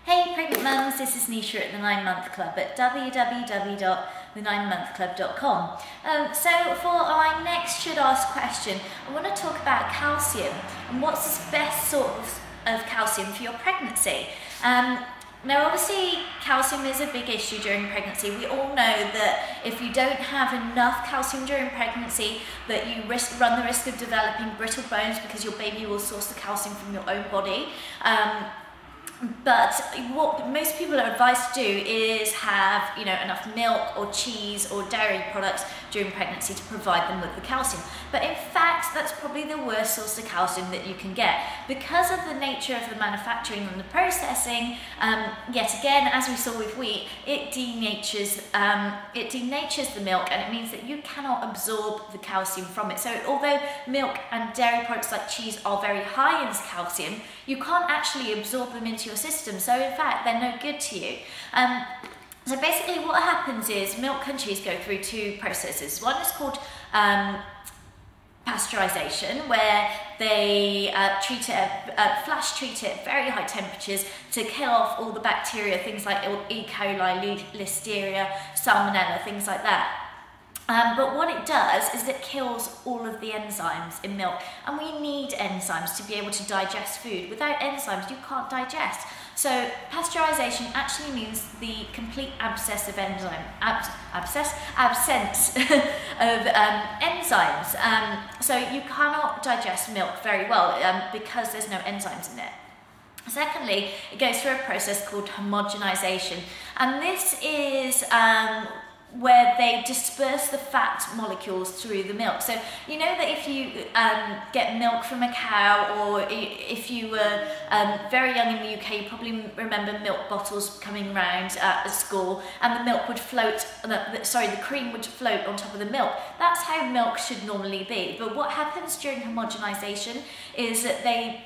Hey pregnant mums, this is Nisha at the 9 Month Club at www.the9monthclub.com. So for our next should ask question, I want to talk about calcium and what's the best source of calcium for your pregnancy. Now obviously calcium is a big issue during pregnancy. We all know that if you don't have enough calcium during pregnancy, that you run the risk of developing brittle bones because your baby will source the calcium from your own body. But what most people are advised to do is have, enough milk or cheese or dairy products during pregnancy to provide them with the calcium. But in fact, that's probably the worst source of calcium that you can get because of the nature of the manufacturing and the processing. Yet again, as we saw with wheat, it denatures the milk, and it means that you cannot absorb the calcium from it. So although milk and dairy products like cheese are very high in calcium, you can't actually absorb them into your system, so in fact they're no good to you. So basically what happens is milk and cheese go through two processes. One is called pasteurization, where they flash treat it at very high temperatures to kill off all the bacteria, things like E. coli, Listeria, Salmonella, things like that. But what it does is it kills all of the enzymes in milk, and we need enzymes to be able to digest food. Without enzymes, you can't digest. So pasteurization actually means the complete absence of enzymes. So you cannot digest milk very well because there's no enzymes in it. Secondly, it goes through a process called homogenization, and this is where they disperse the fat molecules through the milk. So you know that if you get milk from a cow, or if you were very young in the UK, you probably remember milk bottles coming round at school, and the milk would float, the cream would float on top of the milk. That's how milk should normally be. But what happens during homogenization is that they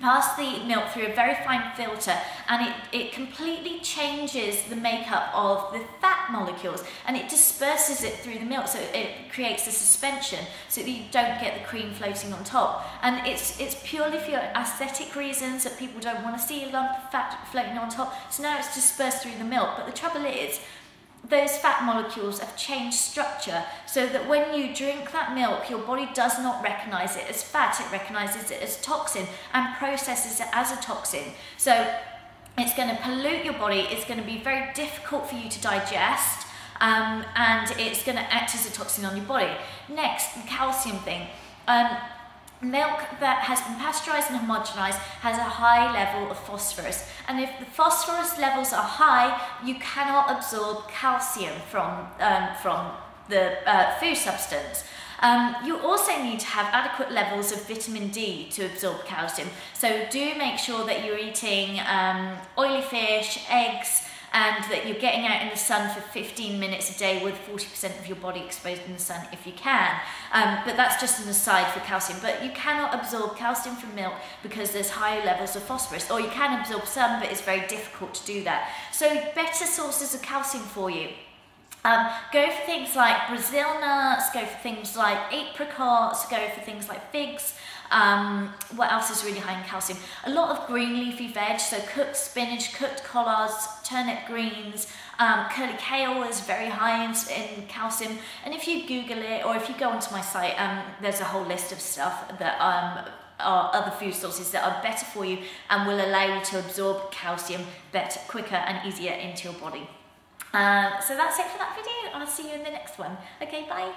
pass the milk through a very fine filter, and it completely changes the makeup of the fat molecules, and it disperses it through the milk, so it creates a suspension so that you don't get the cream floating on top. And it's purely for aesthetic reasons, that people don't want to see a lump of fat floating on top, so now it's dispersed through the milk. But the trouble is, those fat molecules have changed structure so that when you drink that milk, your body does not recognize it as fat, it recognizes it as toxin and processes it as a toxin. So it's going to pollute your body, it's going to be very difficult for you to digest, and it's going to act as a toxin on your body. Next, the calcium thing. Milk that has been pasteurized and homogenized has a high level of phosphorus, and if the phosphorus levels are high, you cannot absorb calcium from the food substance. You also need to have adequate levels of vitamin D to absorb calcium, so do make sure that you're eating oily fish, eggs, and that you're getting out in the sun for 15 minutes a day with 40% of your body exposed in the sun if you can. But that's just an aside for calcium. But you cannot absorb calcium from milk because there's high levels of phosphorus, or you can absorb some, but it's very difficult to do that. So better sources of calcium for you. Go for things like Brazil nuts, go for things like apricots, go for things like figs. What else is really high in calcium? A lot of green leafy veg, so cooked spinach, cooked collards, turnip greens, curly kale is very high in calcium. And if you Google it, or if you go onto my site, there's a whole list of stuff that are other food sources that are better for you and will allow you to absorb calcium better, quicker and easier into your body. So that's it for that video. I'll see you in the next one. Okay, bye.